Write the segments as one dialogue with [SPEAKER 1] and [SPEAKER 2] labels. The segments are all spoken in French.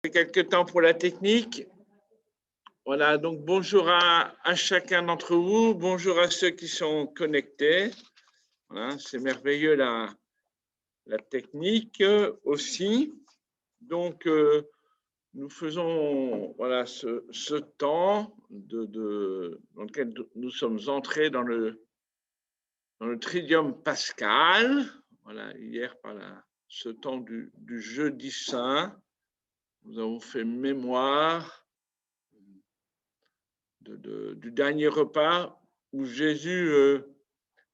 [SPEAKER 1] Quelques temps pour la technique. Voilà, donc bonjour à chacun d'entre vous, bonjour à ceux qui sont connectés. Voilà, c'est merveilleux la technique aussi. Donc, nous faisons voilà, ce temps dans lequel nous sommes entrés dans le Tridium pascal. Voilà, hier, par ce temps du jeudi saint, nous avons fait mémoire du dernier repas où Jésus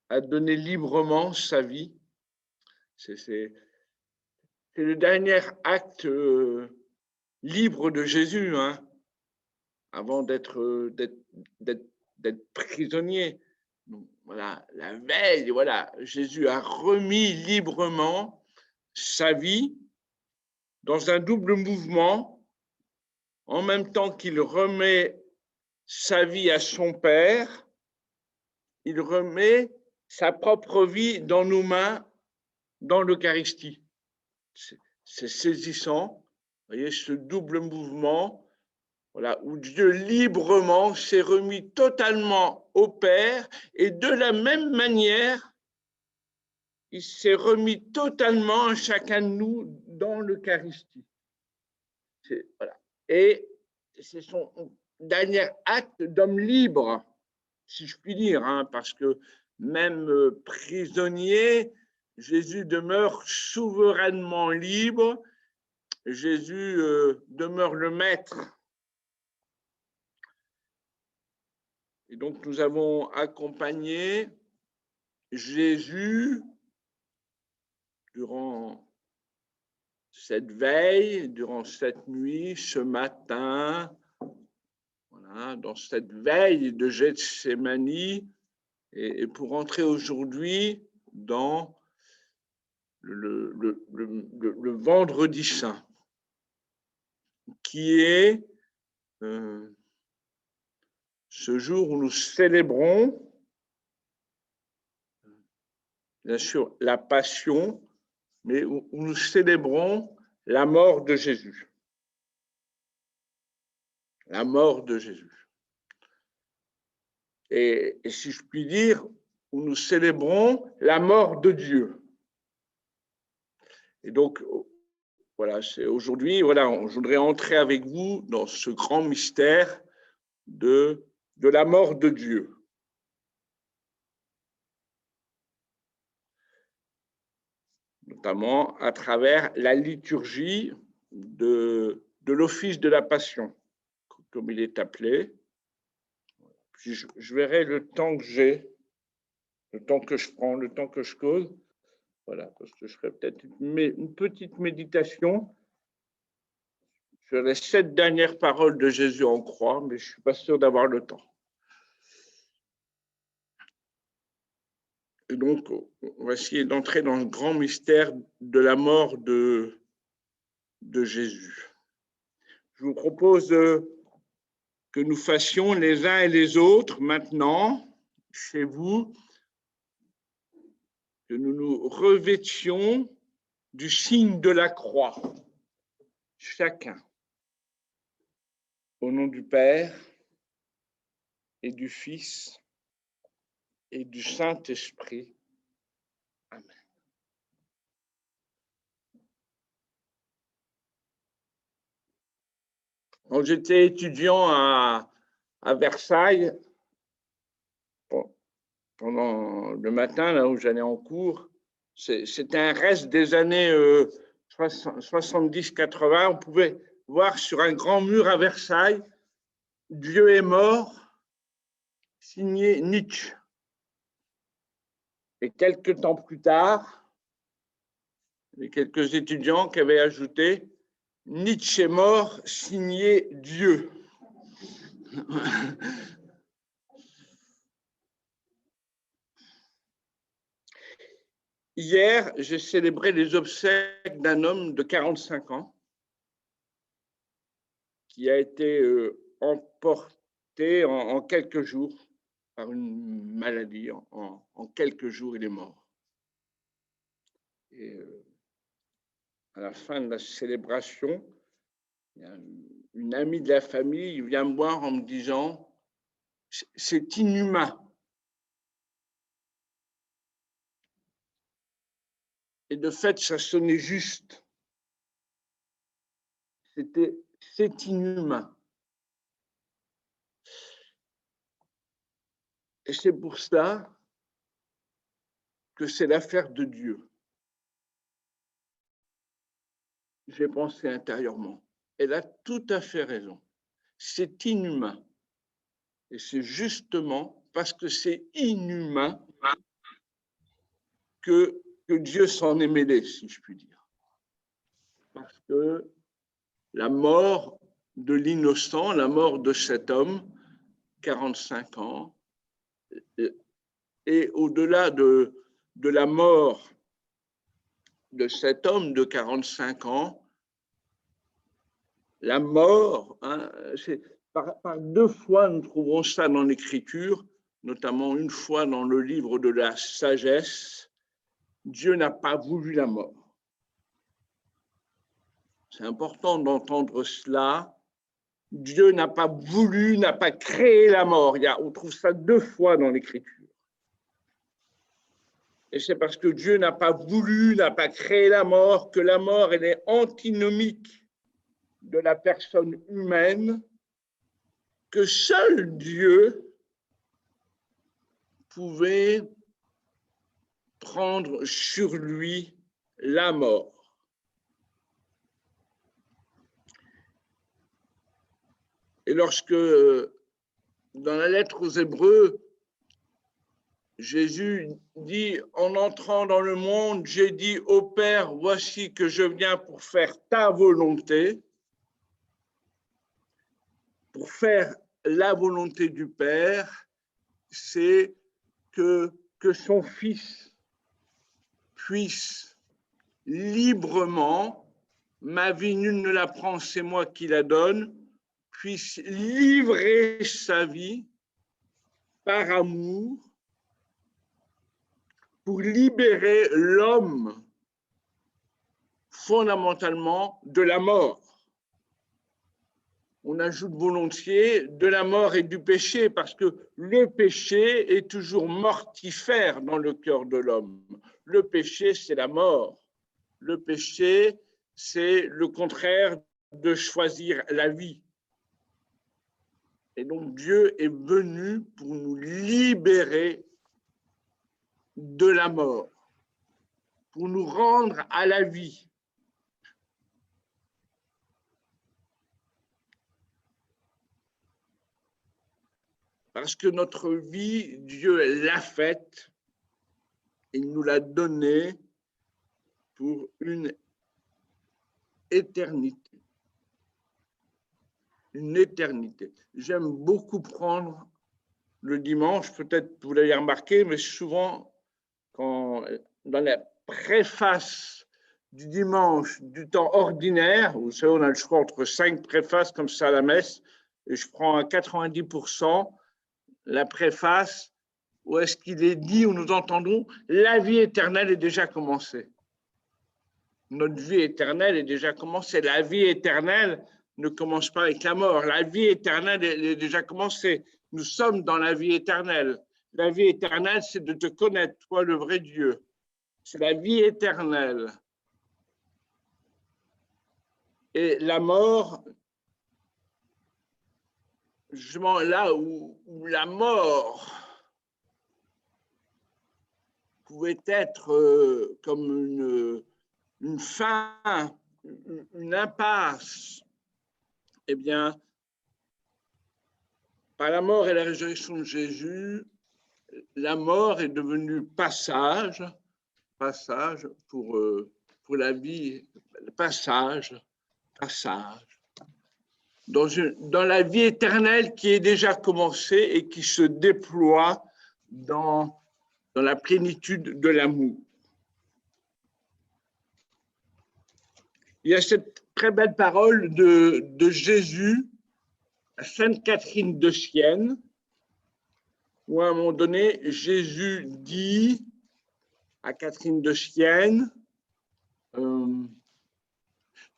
[SPEAKER 1] a donné librement sa vie. C'est le dernier acte libre de Jésus, hein, avant d'être prisonnier. Donc, voilà, la veille, voilà, Jésus a remis librement sa vie dans un double mouvement, en même temps qu'il remet sa vie à son Père, il remet sa propre vie dans nos mains, dans l'Eucharistie. C'est saisissant, vous voyez, ce double mouvement, voilà, où Dieu librement s'est remis totalement au Père, et de la même manière, il s'est remis totalement à chacun de nous dans l'Eucharistie. Voilà. Et c'est son dernier acte d'homme libre, si je puis dire, hein, parce que même prisonnier, Jésus demeure souverainement libre, Jésus demeure le maître. Et donc nous avons accompagné Jésus durant cette veille, durant cette nuit, ce matin, voilà, dans cette veille de Gethsémani, et pour entrer aujourd'hui dans le vendredi saint, qui est ce jour où nous célébrons, bien sûr, la passion, mais où nous célébrons la mort de Jésus. La mort de Jésus. Et si je puis dire, où nous célébrons la mort de Dieu. Et donc, voilà, c'est aujourd'hui, voilà, je voudrais entrer avec vous dans ce grand mystère de la mort de Dieu. Notamment à travers la liturgie de l'office de la Passion, comme il est appelé. Puis je verrai le temps que j'ai, le temps que je prends, le temps que je cause. Voilà, parce que je ferai peut-être une petite méditation sur les 7 dernières paroles de Jésus en croix, mais je ne suis pas sûr d'avoir le temps. Et donc, on va essayer d'entrer dans le grand mystère de la mort de Jésus. Je vous propose que nous fassions les uns et les autres maintenant, chez vous, que nous nous revêtions du signe de la croix, chacun, au nom du Père et du Fils et du Saint-Esprit. Amen. Quand j'étais étudiant à Versailles, pendant le matin, là où j'allais en cours, c'était un reste des années 70-80. On pouvait voir sur un grand mur à Versailles, Dieu est mort, signé Nietzsche. Et quelques temps plus tard, il y a quelques étudiants qui avaient ajouté Nietzsche est mort, signé Dieu. Hier, j'ai célébré les obsèques d'un homme de 45 ans qui a été emporté en quelques jours par une maladie. En quelques jours, il est mort. Et à la fin de la célébration, Il y a une amie de la famille vient me voir en me disant « c'est inhumain ». Et de fait, ça sonnait juste. C'est inhumain. Et c'est pour ça que c'est l'affaire de Dieu. J'ai pensé intérieurement. Elle a tout à fait raison. C'est inhumain. Et c'est justement parce que c'est inhumain que Dieu s'en est mêlé, si je puis dire. Parce que la mort de l'innocent, la mort de cet homme, 45 ans, et au-delà de la mort de cet homme de 45 ans, la mort, hein, par deux fois nous trouvons ça dans l'Écriture, notamment une fois dans le livre de la sagesse, Dieu n'a pas voulu la mort. C'est important d'entendre cela. Dieu n'a pas voulu, n'a pas créé la mort. On trouve ça deux fois dans l'Écriture. Et c'est parce que Dieu n'a pas voulu, n'a pas créé la mort, que la mort, elle est antinomique de la personne humaine, que seul Dieu pouvait prendre sur lui la mort. Et lorsque, dans la lettre aux Hébreux, Jésus dit, en entrant dans le monde, j'ai dit au Père, voici que je viens pour faire ta volonté, pour faire la volonté du Père, c'est que son Fils puisse librement, ma vie nul ne la prend, c'est moi qui la donne, puisse livrer sa vie par amour pour libérer l'homme fondamentalement de la mort. On ajoute volontiers de la mort et du péché parce que le péché est toujours mortifère dans le cœur de l'homme. Le péché, c'est la mort. Le péché, c'est le contraire de choisir la vie. Et donc Dieu est venu pour nous libérer de la mort, pour nous rendre à la vie. Parce que notre vie, Dieu l'a faite, il nous l'a donnée pour une éternité. Une éternité. J'aime beaucoup prendre le dimanche, peut-être vous l'avez remarqué, mais souvent, dans la préface du dimanche du temps ordinaire, vous savez, on a le choix entre 5 préfaces comme ça à la messe, et je prends à 90% la préface où est-ce qu'il est dit, où nous entendons, la vie éternelle est déjà commencée. Notre vie éternelle est déjà commencée. La vie éternelle ne commence pas avec la mort. La vie éternelle est déjà commencée. Nous sommes dans la vie éternelle. La vie éternelle, c'est de te connaître, toi, le vrai Dieu. C'est la vie éternelle. Et la mort, justement là où la mort pouvait être comme une fin, une impasse, eh bien, par la mort et la résurrection de Jésus, la mort est devenue passage pour la vie, passage. Dans la vie éternelle qui est déjà commencée et qui se déploie dans la plénitude de l'amour. Il y a cette très belle parole de Jésus à Sainte Catherine de Sienne, où à un moment donné, Jésus dit à Catherine de Sienne,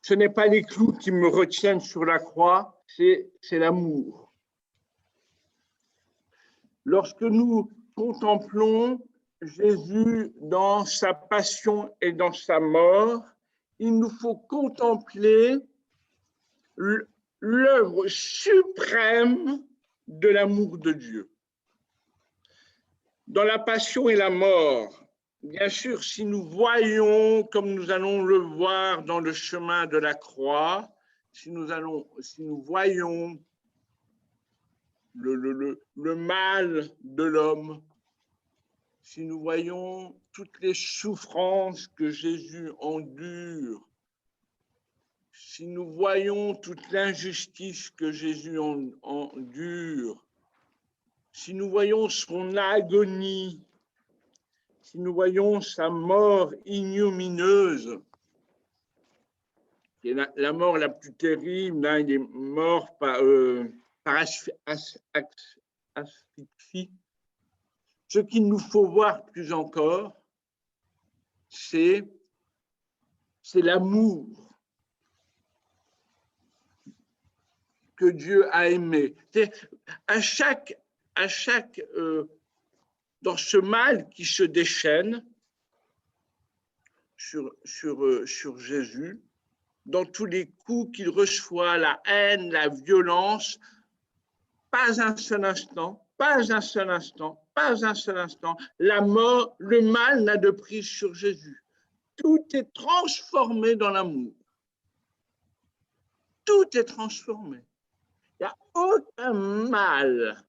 [SPEAKER 1] Ce n'est pas les clous qui me retiennent sur la croix, c'est l'amour. Lorsque nous contemplons Jésus dans sa passion et dans sa mort, il nous faut contempler l'œuvre suprême de l'amour de Dieu. Dans la passion et la mort, bien sûr, si nous voyons, comme nous allons le voir dans le chemin de la croix, si nous voyons le mal de l'homme, si nous voyons toutes les souffrances que Jésus endure, si nous voyons toute l'injustice que Jésus endure, si nous voyons son agonie, si nous voyons sa mort ignominieuse, qui est la mort la plus terrible, hein, il est mort par asphyxie. Ce qu'il nous faut voir plus encore, c'est l'amour que Dieu a aimé. Dans ce mal qui se déchaîne sur Jésus, dans tous les coups qu'il reçoit, la haine, la violence, pas un seul instant, la mort, le mal n'a de prise sur Jésus. Tout est transformé dans l'amour. Tout est transformé. Il n'y a aucun mal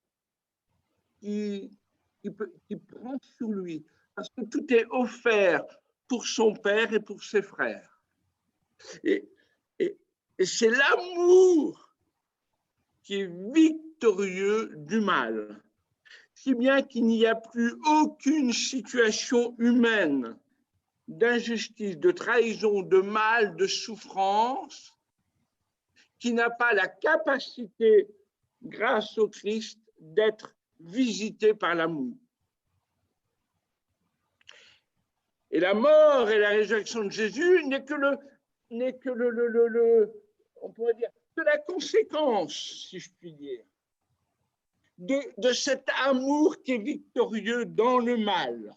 [SPEAKER 1] qui prend sur lui, parce que tout est offert pour son père et pour ses frères. Et c'est l'amour qui est victorieux du mal, si bien qu'il n'y a plus aucune situation humaine d'injustice, de trahison, de mal, de souffrance, qui n'a pas la capacité, grâce au Christ, d'être visité par l'amour. Et la mort et la résurrection de Jésus n'est que on pourrait dire, de la conséquence, si je puis dire, de cet amour qui est victorieux dans le mal.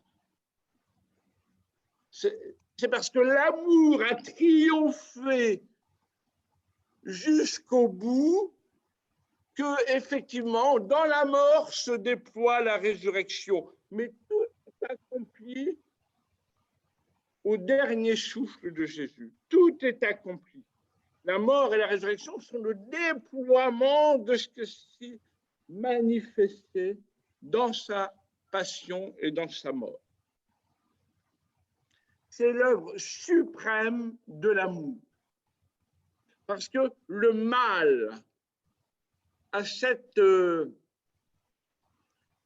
[SPEAKER 1] C'est parce que l'amour a triomphé jusqu'au bout que, effectivement, dans la mort se déploie la résurrection. Mais tout est accompli au dernier souffle de Jésus. Tout est accompli. La mort et la résurrection sont le déploiement de ce que s'est manifesté dans sa passion et dans sa mort. C'est l'œuvre suprême de l'amour. Parce que le mal a cette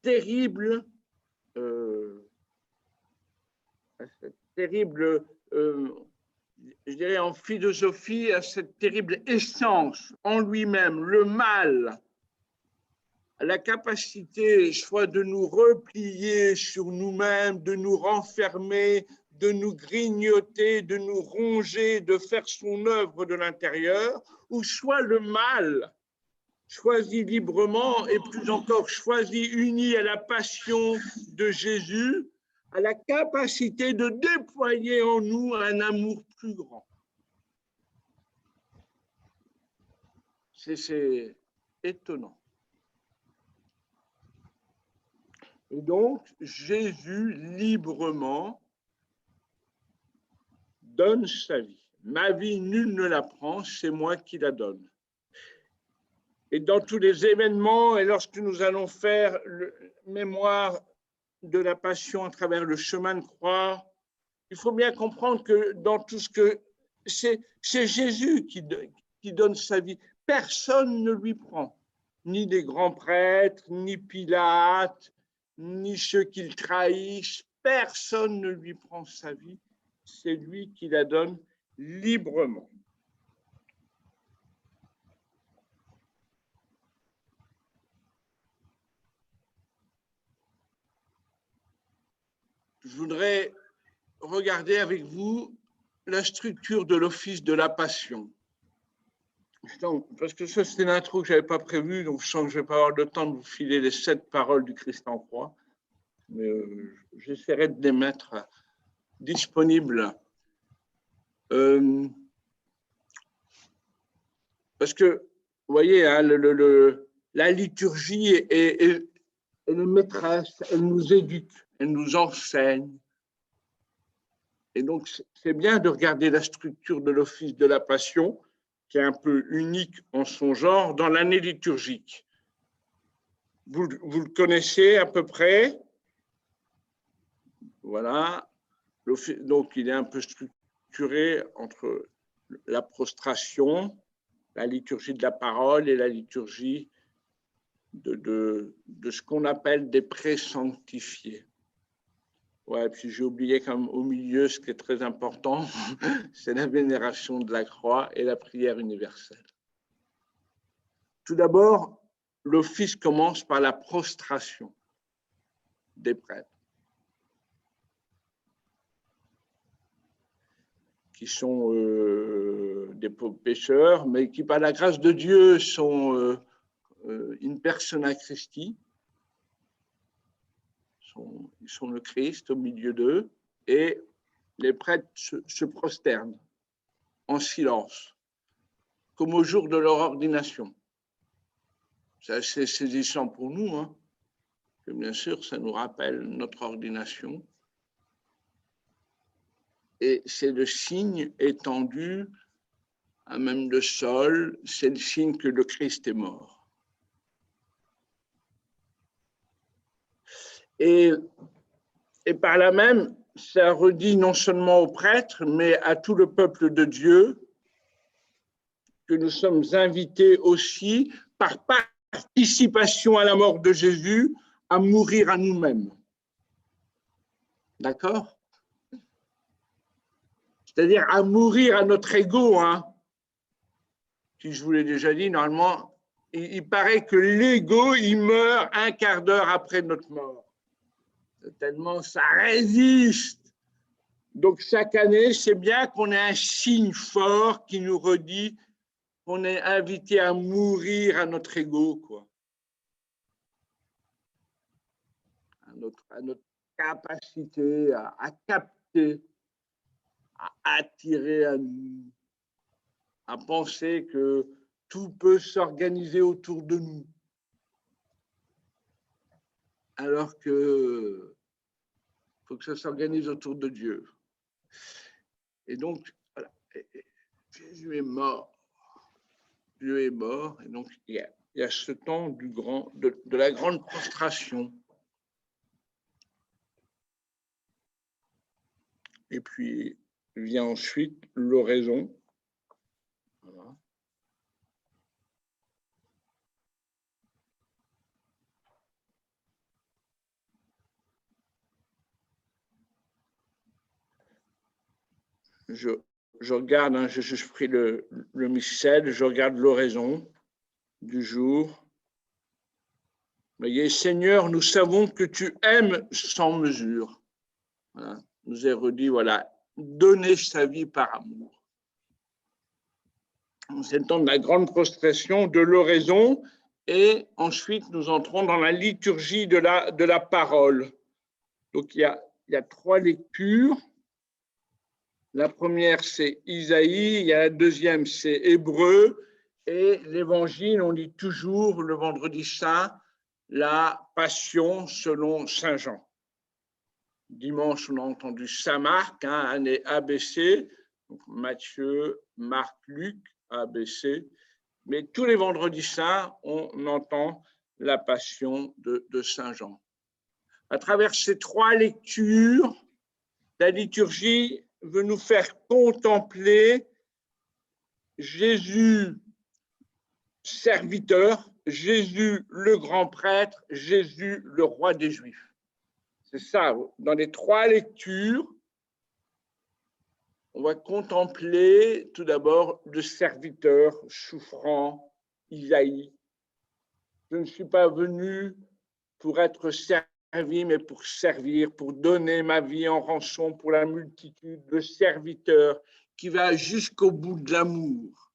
[SPEAKER 1] terrible, je dirais en philosophie, à cette terrible essence en lui-même, le mal, a la capacité soit de nous replier sur nous-mêmes, de nous renfermer, de nous grignoter, de nous ronger, de faire son œuvre de l'intérieur, ou soit le mal, choisi librement et plus encore choisi, uni à la passion de Jésus, a la capacité de déployer en nous un amour plus grand. C'est étonnant. Et donc, Jésus, librement, donne sa vie. Ma vie, nul ne la prend, c'est moi qui la donne. Et dans tous les événements, et lorsque nous allons faire le mémoire de la passion à travers le chemin de croix, il faut bien comprendre que dans tout ce que... C'est Jésus qui donne sa vie. Personne ne lui prend. Ni les grands prêtres, ni Pilate, ni ceux qu'il trahissent. Personne ne lui prend sa vie. C'est lui qui la donne librement. Je voudrais regarder avec vous la structure de l'office de la passion. Parce que ça, c'est l'intro que je n'avais pas prévu, donc je sens que je ne vais pas avoir le temps de vous filer les 7 paroles du Christ en croix, mais j'essaierai de les mettre disponibles. Parce que, vous voyez, hein, la liturgie est maîtresse, elle nous éduque, elle nous enseigne. Et donc, c'est bien de regarder la structure de l'office de la Passion, qui est un peu unique en son genre, dans l'année liturgique. Vous le connaissez à peu près. Voilà. Donc, il est un peu structuré entre la prostration, la liturgie de la parole et la liturgie de ce qu'on appelle des pré-sanctifiés. Ouais, puis j'ai oublié quand même au milieu ce qui est très important, c'est la vénération de la croix et la prière universelle. Tout d'abord, l'office commence par la prostration des prêtres, qui sont des pauvres pécheurs, mais qui, par la grâce de Dieu, sont in persona Christi. Ils sont le Christ au milieu d'eux, et les prêtres se prosternent en silence, comme au jour de leur ordination. C'est assez saisissant pour nous, hein, que bien sûr, ça nous rappelle notre ordination. Et c'est le signe étendu à même le sol, c'est le signe que le Christ est mort. Et par là même, ça redit non seulement aux prêtres, mais à tout le peuple de Dieu, que nous sommes invités aussi, par participation à la mort de Jésus, à mourir à nous-mêmes. D'accord? C'est-à-dire à mourir à notre ego. Hein. Si je vous l'ai déjà dit, normalement, il paraît que l'ego, il meurt un quart d'heure après notre mort. Tellement ça résiste. Donc, chaque année, c'est bien qu'on ait un signe fort qui nous redit qu'on est invité à mourir à notre ego, quoi. À notre capacité à capter, à attirer à nous, à penser que tout peut s'organiser autour de nous. Alors que faut que ça s'organise autour de Dieu. Et donc, voilà, Jésus est mort. Dieu est mort, et donc il y a ce temps de la grande prostration. Et puis vient ensuite l'oraison. Voilà. Je regarde, hein, je prie le missel, je regarde l'oraison du jour. Vous voyez, Seigneur, nous savons que tu aimes sans mesure. Voilà. Nous est redit, voilà, donner sa vie par amour. C'est le temps de la grande prostration, de l'oraison, et ensuite nous entrons dans la liturgie de la parole. Donc il y a 3 lectures. La première, c'est Isaïe, il y a la deuxième, c'est Hébreu, et l'évangile, on lit toujours le vendredi saint, la Passion selon Saint Jean. Dimanche, on a entendu Saint Marc, hein, année ABC, donc Matthieu, Marc, Luc, ABC, mais tous les vendredis saints, on entend la Passion de Saint Jean. À travers ces 3 lectures, la liturgie veut nous faire contempler Jésus serviteur, Jésus le grand prêtre, Jésus le roi des Juifs. C'est ça, dans les 3 lectures, on va contempler tout d'abord le serviteur souffrant, Isaïe. Je ne suis pas venu pour être servi, vie, mais pour servir, pour donner ma vie en rançon pour la multitude, le serviteur qui va jusqu'au bout de l'amour.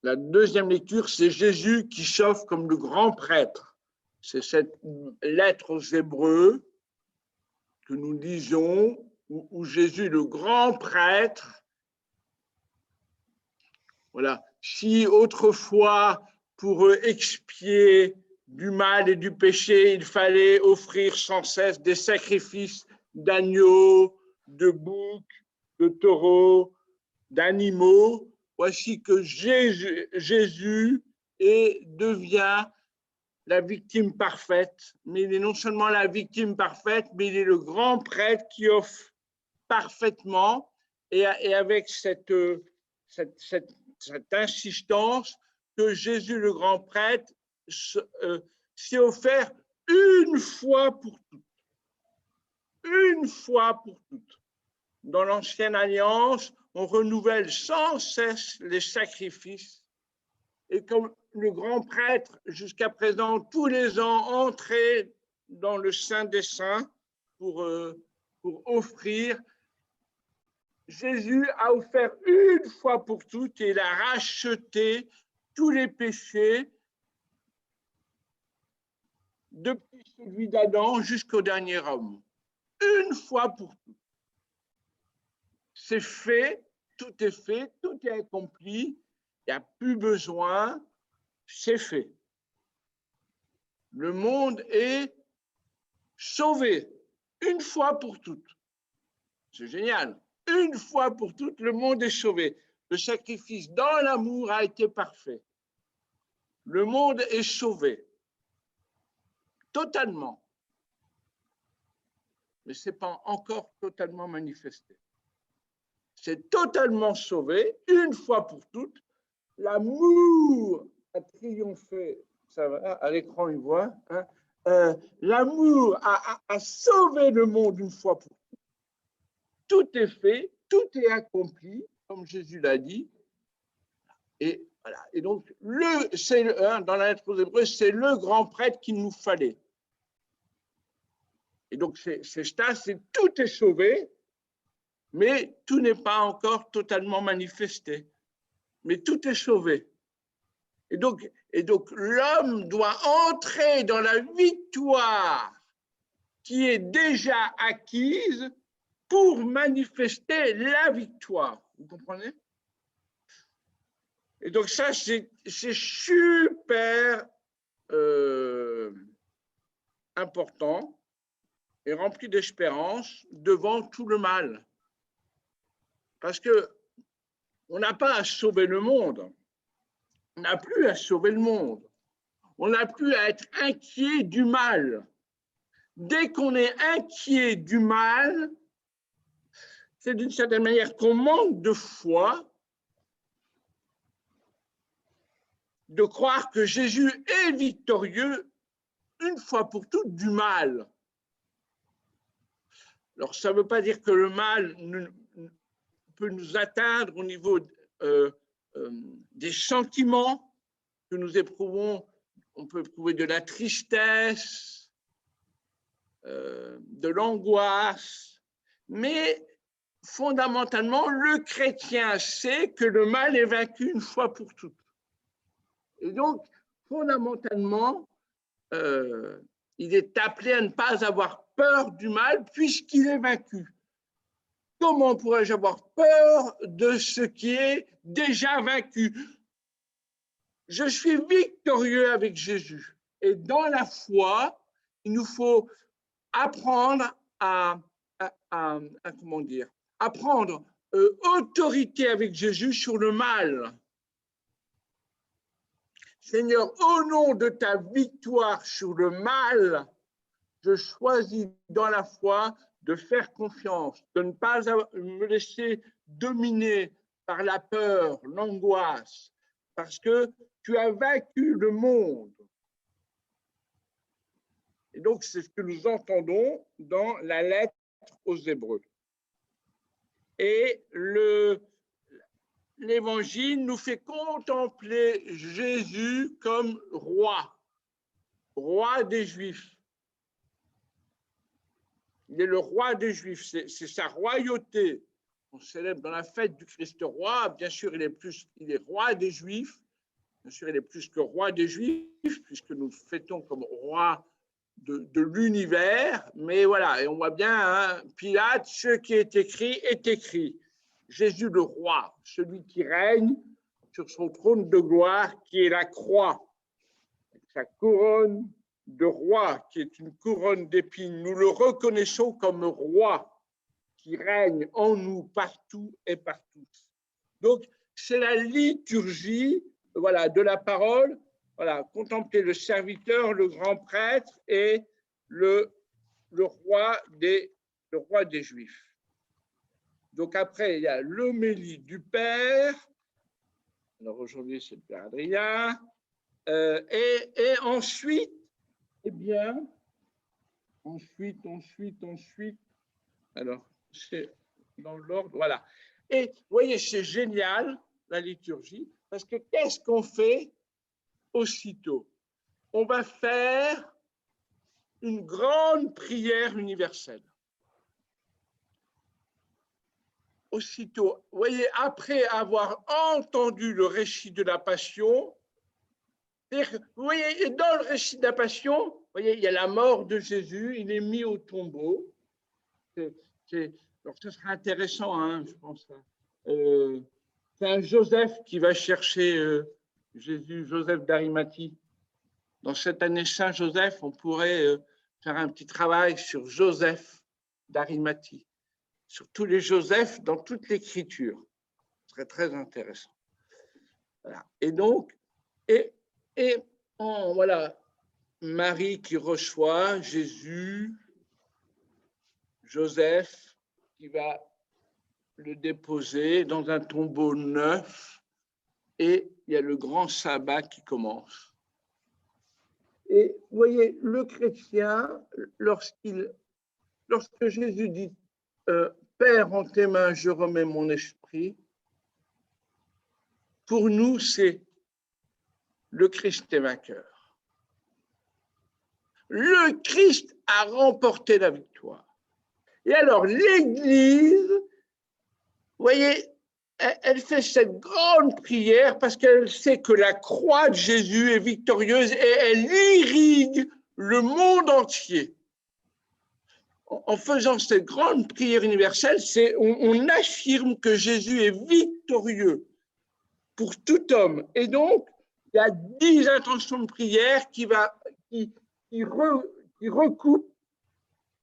[SPEAKER 1] La deuxième lecture, c'est Jésus qui chauffe comme le grand prêtre. C'est cette lettre aux Hébreux que nous lisons, où Jésus, le grand prêtre, voilà, si autrefois, pour expier du mal et du péché, il fallait offrir sans cesse des sacrifices d'agneaux, de boucs, de taureaux, d'animaux, voici que Jésus devient la victime parfaite, mais il est non seulement la victime parfaite, mais il est le grand prêtre qui offre parfaitement et avec cette insistance que Jésus, le grand prêtre, s'est offert une fois pour toutes. Une fois pour toutes. Dans l'Ancienne Alliance, on renouvelle sans cesse les sacrifices. Et comme le grand prêtre, jusqu'à présent, tous les ans, entrait dans le Saint des Saints pour offrir, Jésus a offert une fois pour toutes et il a racheté tous les péchés depuis celui d'Adam jusqu'au dernier homme. Une fois pour toutes. C'est fait, tout est accompli, il n'y a plus besoin, c'est fait. Le monde est sauvé, une fois pour toutes. C'est génial. Une fois pour toutes, le monde est sauvé. Le sacrifice dans l'amour a été parfait. Le monde est sauvé. Totalement. Mais ce n'est pas encore totalement manifesté. C'est totalement sauvé, une fois pour toutes. L'amour a triomphé. Ça va, à l'écran, il voit. Hein, l'amour a sauvé le monde une fois pour toutes. Tout est fait, tout est accompli, comme Jésus l'a dit. Et voilà. Et donc, dans la lettre aux Hébreux, c'est le grand prêtre qu'il nous fallait. Et donc, tout est sauvé, mais tout n'est pas encore totalement manifesté. Mais tout est sauvé. Et donc l'homme doit entrer dans la victoire qui est déjà acquise pour manifester la victoire. Vous comprenez? Et donc ça, c'est super important et rempli d'espérance devant tout le mal. Parce qu'on n'a pas à sauver le monde. On n'a plus à sauver le monde. On n'a plus à être inquiet du mal. Dès qu'on est inquiet du mal, c'est d'une certaine manière qu'on manque de foi, de croire que Jésus est victorieux une fois pour toutes du mal. Alors, ça ne veut pas dire que le mal peut nous atteindre au niveau des sentiments que nous éprouvons. On peut éprouver de la tristesse, de l'angoisse, mais fondamentalement, le chrétien sait que le mal est vaincu une fois pour toutes. Et donc, fondamentalement, il est appelé à ne pas avoir peur du mal puisqu'il est vaincu. Comment pourrais-je avoir peur de ce qui est déjà vaincu? Je suis victorieux avec Jésus. Et dans la foi, il nous faut apprendre à comment dire, à prendre autorité avec Jésus sur le mal. Seigneur, au nom de ta victoire sur le mal, je choisis dans la foi de faire confiance, de ne pas me laisser dominer par la peur, l'angoisse, parce que tu as vaincu le monde. Et donc, c'est ce que nous entendons dans la lettre aux Hébreux. Et l'Évangile nous fait contempler Jésus comme roi. roi des Juifs. Il est le roi des Juifs, c'est sa royauté. On célèbre dans la fête du Christ roi. Bien sûr, il est roi des Juifs. Bien sûr, il est plus que roi des Juifs, puisque nous le fêtons comme roi de l'univers. Mais voilà, et on voit bien, hein, Pilate, ce qui est écrit. Jésus le roi, celui qui règne sur son trône de gloire, qui est la croix. Sa couronne de roi, qui est une couronne d'épines. Nous le reconnaissons comme roi qui règne en nous partout et partout. Donc, c'est la liturgie, voilà, de la parole. Voilà, contempler le serviteur, le grand prêtre et le roi des Juifs. Donc après, il y a l'homélie du Père. Alors aujourd'hui, c'est le Père Adrien. Et ensuite, eh bien, ensuite, alors, c'est dans l'ordre, voilà. Et vous voyez, c'est génial, la liturgie, parce que qu'est-ce qu'on fait aussitôt? On va faire une grande prière universelle. Aussitôt, vous voyez, après avoir entendu le récit de la Passion, vous voyez, dans le récit de la Passion, vous voyez, il y a la mort de Jésus, il est mis au tombeau. Alors, ce sera intéressant, hein, je pense. C'est un Joseph qui va chercher Jésus, Joseph d'Arimathie. Dans cette année Saint-Joseph, on pourrait faire un petit travail sur Joseph d'Arimathie, sur tous les Josephs dans toute l'Écriture. Ce serait très intéressant. Voilà. Et donc, voilà, Marie qui reçoit Jésus, Joseph qui va le déposer dans un tombeau neuf, et il y a le grand sabbat qui commence. Et vous voyez, le chrétien, lorsque Jésus dit Père, en tes mains, je remets mon esprit, pour nous, c'est le Christ est vainqueur. Le Christ a remporté la victoire. Et alors, l'Église, vous voyez, elle fait cette grande prière parce qu'elle sait que la croix de Jésus est victorieuse et elle irrigue le monde entier. En faisant cette grande prière universelle, on affirme que Jésus est victorieux pour tout homme. Et donc, il y a 10 intentions de prière qui recoupent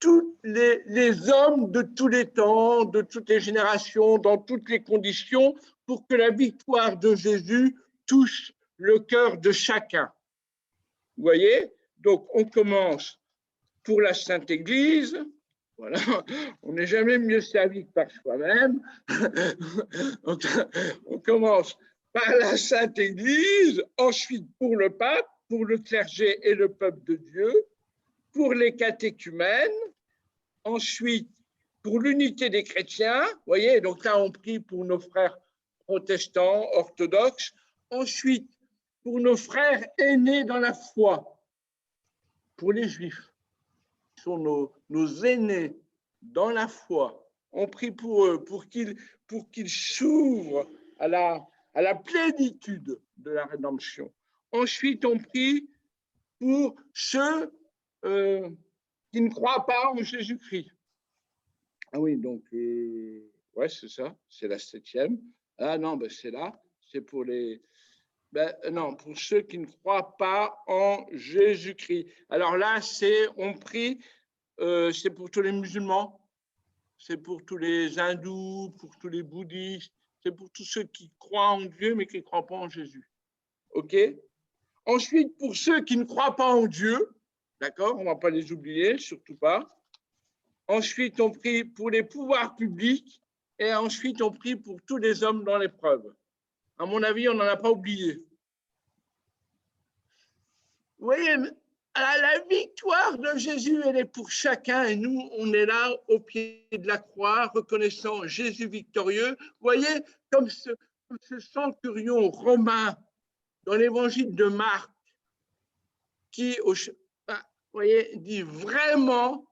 [SPEAKER 1] tous les hommes de tous les temps, de toutes les générations, dans toutes les conditions, pour que la victoire de Jésus touche le cœur de chacun. Vous voyez? Donc, on commence pour la Sainte Église. Voilà, on n'est jamais mieux servi que par soi-même. On commence par la Sainte Église, ensuite pour le pape, pour le clergé et le peuple de Dieu, pour les catéchumènes, ensuite pour l'unité des chrétiens, vous voyez, donc là on prie pour nos frères protestants, orthodoxes, ensuite pour nos frères aînés dans la foi, pour les juifs, qui sont nos aînés dans la foi, on prie pour eux, pour qu'ils s'ouvrent à la plénitude de la rédemption. Ensuite, on prie pour ceux qui ne croient pas en Jésus-Christ. Ah oui, donc, ouais, c'est ça, c'est la 7e. Ah non, ben c'est là, c'est pour les... non, pour ceux qui ne croient pas en Jésus-Christ. Alors là, on prie, c'est pour tous les musulmans, c'est pour tous les hindous, pour tous les bouddhistes, c'est pour tous ceux qui croient en Dieu, mais qui ne croient pas en Jésus. OK? Ensuite, pour ceux qui ne croient pas en Dieu, d'accord, on ne va pas les oublier, surtout pas. Ensuite, on prie pour les pouvoirs publics et ensuite, on prie pour tous les hommes dans l'épreuve. À mon avis, on n'en a pas oublié. Vous voyez, la victoire de Jésus, elle est pour chacun et nous, on est là au pied de la croix, reconnaissant Jésus victorieux. Vous voyez, comme ce centurion romain dans l'évangile de Marc, qui voyez, dit vraiment,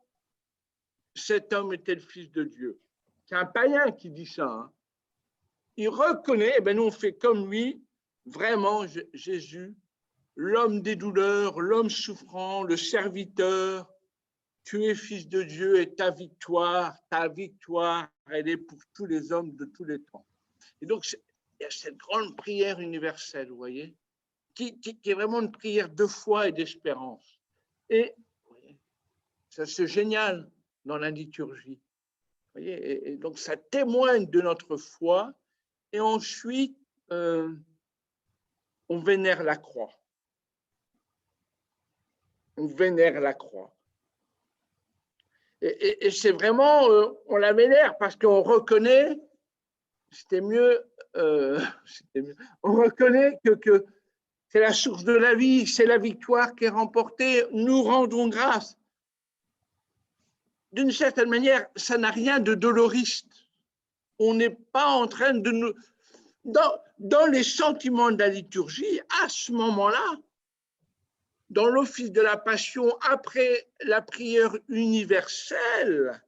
[SPEAKER 1] cet homme était le Fils de Dieu. C'est un païen qui dit ça. Hein. Il reconnaît, eh bien, nous on fait comme lui, vraiment Jésus, l'homme des douleurs, l'homme souffrant, le serviteur. Tu es Fils de Dieu et ta victoire, elle est pour tous les hommes de tous les temps. Et donc, il y a cette grande prière universelle, vous voyez, qui est vraiment une prière de foi et d'espérance. Et ça, c'est génial dans la liturgie. Vous voyez, et donc, ça témoigne de notre foi. Et ensuite, on vénère la croix. On vénère la croix. Et c'est vraiment, on la vénère parce qu'on reconnaît, c'était mieux, on reconnaît que c'est la source de la vie, c'est la victoire qui est remportée, nous rendons grâce. D'une certaine manière, ça n'a rien de doloriste. On n'est pas en train de nous... Dans les sentiments de la liturgie, à ce moment-là, dans l'office de la Passion, après la prière universelle,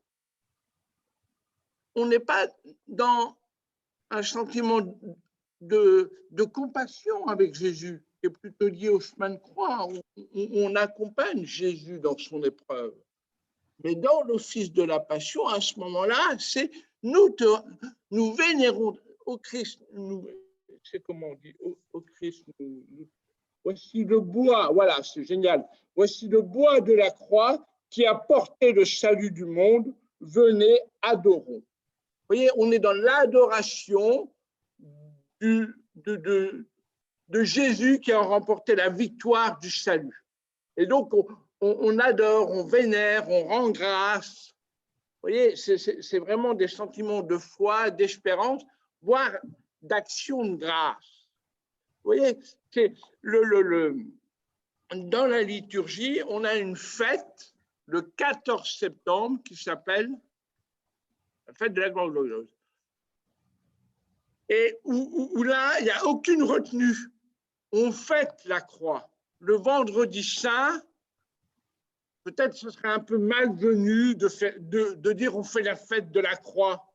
[SPEAKER 1] on n'est pas dans un sentiment de compassion avec Jésus, qui est plutôt lié au chemin de croix. On accompagne Jésus dans son épreuve. Mais dans l'office de la Passion, à ce moment-là, c'est nous vénérons au Christ, c'est comment on dit, au Christ, voici le bois, voilà, c'est génial, voici le bois de la croix qui a porté le salut du monde, venez, adorons. Vous voyez, on est dans l'adoration de Jésus qui a remporté la victoire du salut. Et donc, on adore, on vénère, on rend grâce. Vous voyez, c'est vraiment des sentiments de foi, d'espérance, voire d'action de grâce. Vous voyez, dans la liturgie, on a une fête le 14 septembre qui s'appelle la fête de la gloire glorieuse. Et où là, il n'y a aucune retenue. On fête la croix. Le vendredi saint, peut-être ce serait un peu malvenu de dire on fait la fête de la croix.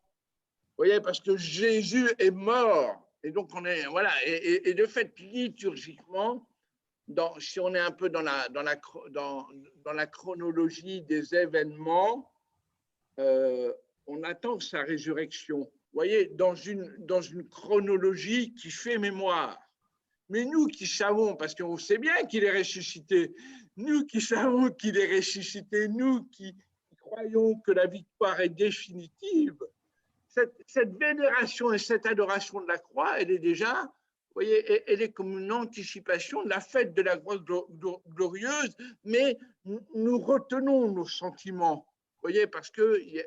[SPEAKER 1] Vous voyez, parce que Jésus est mort. Et donc, on est, voilà, et de fait, liturgiquement, si on est un peu dans la chronologie des événements, on attend sa résurrection. Vous voyez, dans une chronologie qui fait mémoire. Mais nous qui savons, parce qu'on sait bien qu'il est ressuscité, nous qui savons qu'il est ressuscité, nous qui croyons que la victoire est définitive, cette vénération et cette adoration de la croix, elle est déjà, vous voyez, elle est comme une anticipation de la fête de la gloire glorieuse, mais nous retenons nos sentiments, vous voyez, parce qu'il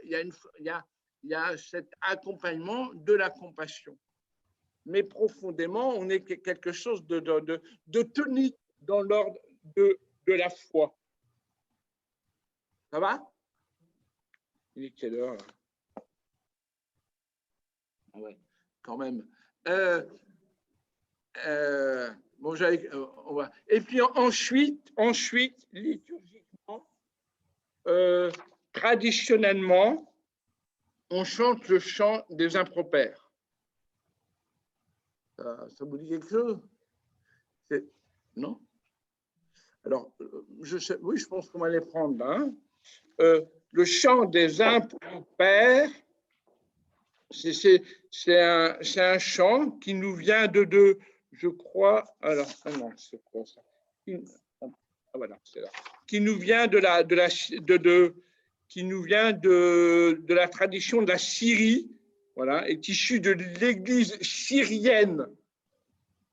[SPEAKER 1] y a cet accompagnement de la compassion. Mais profondément, on est quelque chose de tonique dans l'ordre de la foi. Ça va? Il est quelle heure là? Ah ouais, quand même. Bon, on va. Et puis ensuite, liturgiquement, traditionnellement, on chante le chant des impropères. Ça vous dit quelque chose? Non? Alors, oui, je pense qu'on va les prendre là. Hein. Le chant des impropères, c'est un chant qui nous vient je crois, alors, non, c'est quoi ça? Voilà, c'est là. Qui nous vient qui nous vient de la tradition de la Syrie, voilà, est issu de l'église syrienne.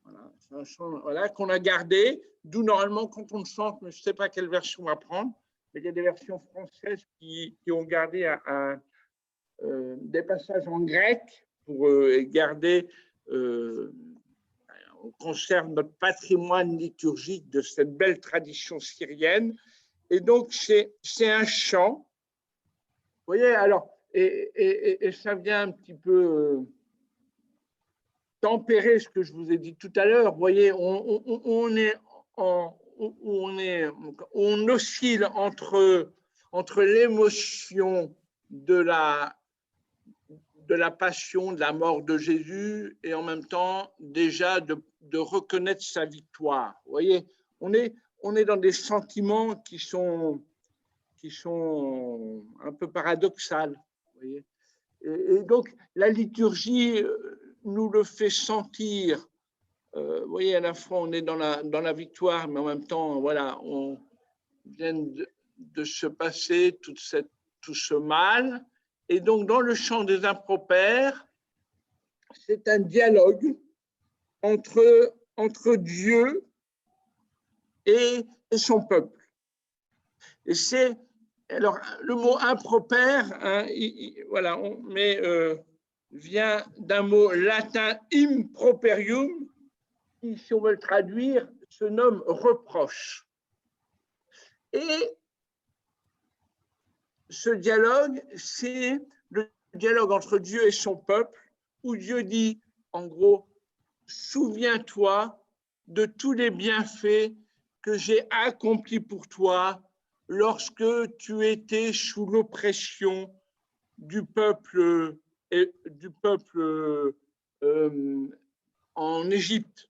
[SPEAKER 1] Voilà, c'est un chant, voilà, qu'on a gardé, d'où normalement quand on le chante, mais je ne sais pas quelle version on va prendre, mais il y a des versions françaises qui ont gardé des passages en grec pour garder, on conserve notre patrimoine liturgique de cette belle tradition syrienne. Et donc, c'est un chant. Vous voyez, alors, et ça vient un petit peu tempérer ce que je vous ai dit tout à l'heure. Vous voyez, on on oscille entre l'émotion de la passion, de la mort de Jésus, et en même temps déjà de reconnaître sa victoire. Vous voyez, on est dans des sentiments qui sont un peu paradoxaux. Vous voyez. Et donc, la liturgie nous le fait sentir. Vous voyez, à la fois, on est dans la victoire, mais en même temps, voilà, on vient de se passer tout ce mal. Et donc, dans le chant des impropères, c'est un dialogue entre Dieu et son peuple. Et c'est, alors, le mot impropère, hein, voilà, vient d'un mot latin improperium, qui, si on veut le traduire, se nomme reproche. Et ce dialogue, c'est le dialogue entre Dieu et son peuple, où Dieu dit, en gros, souviens-toi de tous les bienfaits que j'ai accomplis pour toi lorsque tu étais sous l'oppression du peuple en Égypte.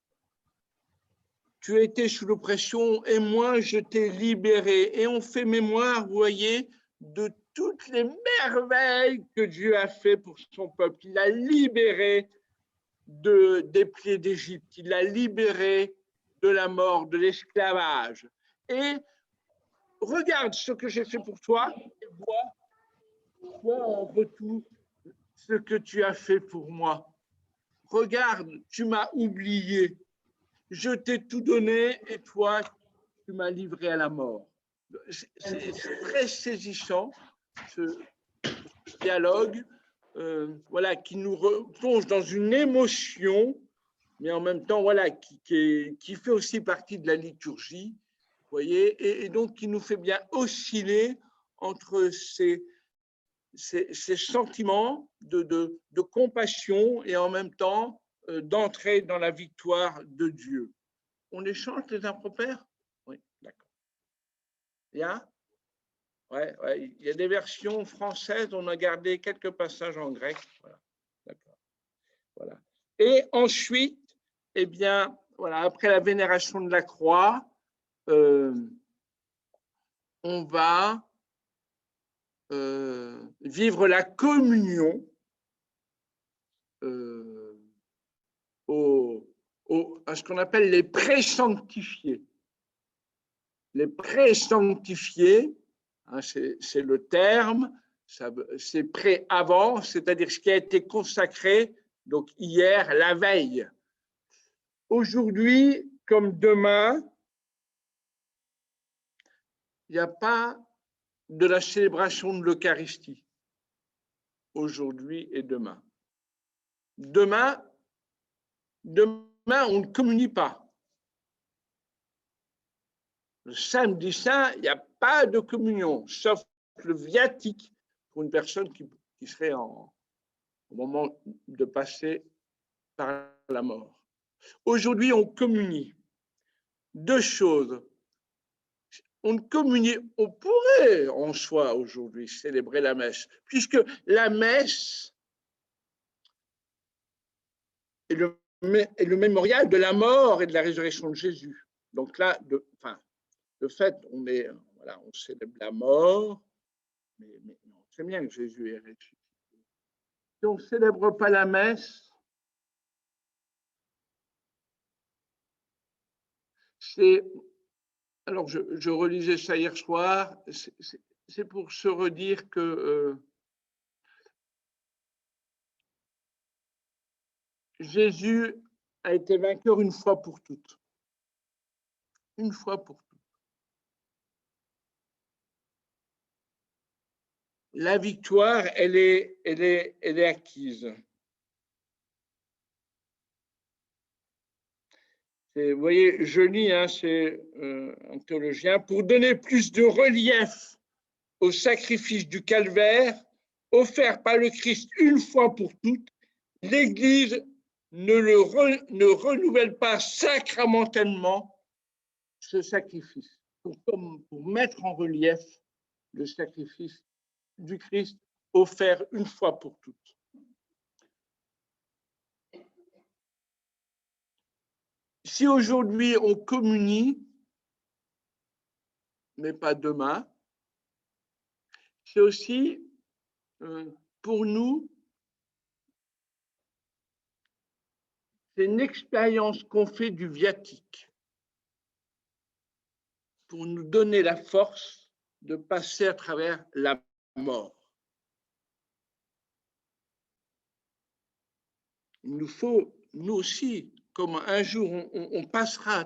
[SPEAKER 1] Tu étais sous l'oppression et moi je t'ai libéré. Et on fait mémoire, vous voyez, de toutes les merveilles que Dieu a fait pour son peuple. Il l'a libéré des plaies d'Égypte, il l'a libéré de la mort, de l'esclavage. Et regarde ce que j'ai fait pour toi et vois en retour ce que tu as fait pour moi. Regarde, tu m'as oublié. Je t'ai tout donné et toi, tu m'as livré à la mort. C'est très saisissant, ce dialogue, voilà, qui nous plonge dans une émotion, mais en même temps, voilà, qui fait aussi partie de la liturgie, vous voyez, et donc qui nous fait bien osciller entre ces sentiments de compassion et en même temps d'entrer dans la victoire de Dieu. On échange les impropères? Oui, d'accord. Bien? Ouais, il y a des versions françaises, on a gardé quelques passages en grec. Voilà, d'accord. Voilà. Et ensuite, eh bien, voilà, après la vénération de la croix, on va vivre la communion à ce qu'on appelle les pré-sanctifiés. Les pré-sanctifiés, hein, c'est le terme, c'est pré-avant, c'est-à-dire ce qui a été consacré, donc hier, la veille. Aujourd'hui, comme demain, il n'y a pas de la célébration de l'Eucharistie, aujourd'hui et demain. Demain, on ne communie pas. Le samedi saint, il n'y a pas de communion, sauf le viatique pour une personne qui serait au moment de passer par la mort. Aujourd'hui, on communie. Deux choses. On pourrait en soi aujourd'hui célébrer la messe, puisque la messe est le mémorial de la mort et de la résurrection de Jésus. Donc là, de fait, on célèbre la mort, mais on sait bien que Jésus est ressuscité. Si on ne célèbre pas la messe, alors je relisais ça hier soir, c'est pour se redire que Jésus a été vainqueur une fois pour toutes. Une fois pour toutes. La victoire, elle est acquise. Vous voyez, je lis, hein, c'est un théologien, pour donner plus de relief au sacrifice du calvaire offert par le Christ une fois pour toutes, l'Église ne renouvelle pas sacramentellement ce sacrifice, pour mettre en relief le sacrifice du Christ offert une fois pour toutes. Si aujourd'hui on communie, mais pas demain, c'est aussi pour nous, c'est une expérience qu'on fait du viatique pour nous donner la force de passer à travers la mort. Il nous faut, nous aussi, comme un jour on passera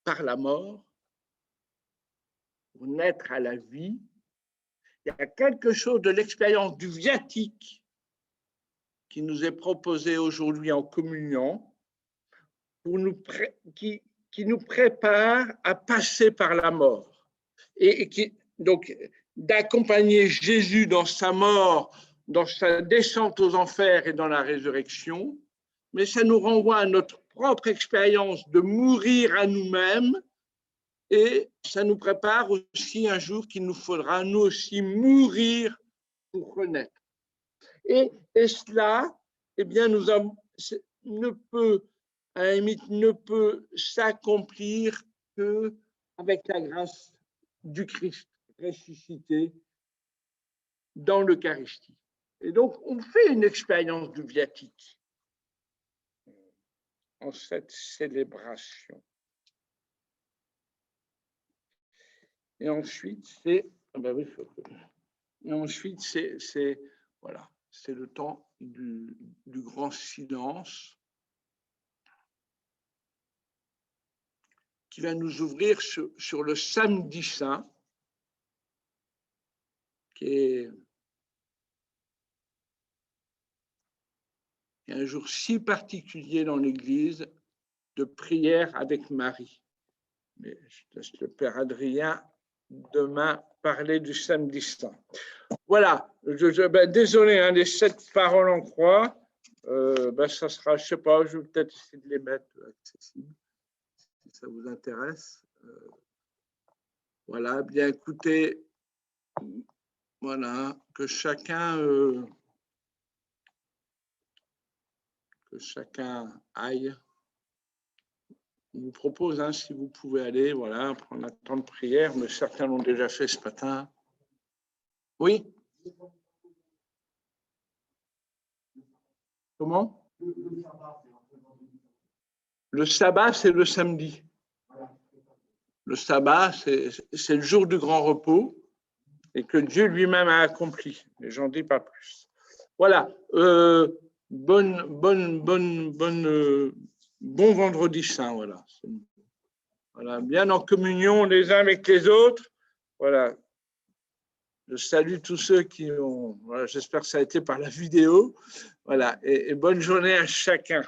[SPEAKER 1] par la mort pour naître à la vie, il y a quelque chose de l'expérience du viatique qui nous est proposé aujourd'hui en communion, qui nous prépare à passer par la mort. Et donc, d'accompagner Jésus dans sa mort, dans sa descente aux enfers et dans la résurrection, mais ça nous renvoie à notre propre expérience de mourir à nous-mêmes, et ça nous prépare aussi un jour qu'il nous faudra nous aussi mourir pour renaître. Et cela, eh bien, ne peut s'accomplir qu'avec la grâce du Christ ressuscité dans l'Eucharistie. Et donc, on fait une expérience du viatique en cette célébration. Et ensuite, c'est voilà, c'est le temps du grand silence qui va nous ouvrir sur le samedi saint, qui est un jour si particulier dans l'Église de prière avec Marie. Mais je laisse le Père Adrien demain parler du samedi saint. Voilà, désolé, les 7 paroles en croix, ça sera, je ne sais pas, je vais peut-être essayer de les mettre accessibles, si ça vous intéresse. Voilà, bien écoutez, voilà, que chacun aille. On vous propose, si vous pouvez aller, voilà, prendre un temps de prière, mais certains l'ont déjà fait ce matin. Oui? Comment? Le sabbat, c'est le samedi. Le sabbat, c'est le jour du grand repos et que Dieu lui-même a accompli. Et j'en dis pas plus. Voilà. Bon vendredi saint, voilà. Voilà, bien en communion les uns avec les autres. Voilà. Je salue tous ceux qui ont. Voilà, j'espère que ça a été par la vidéo. Voilà. Et bonne journée à chacun.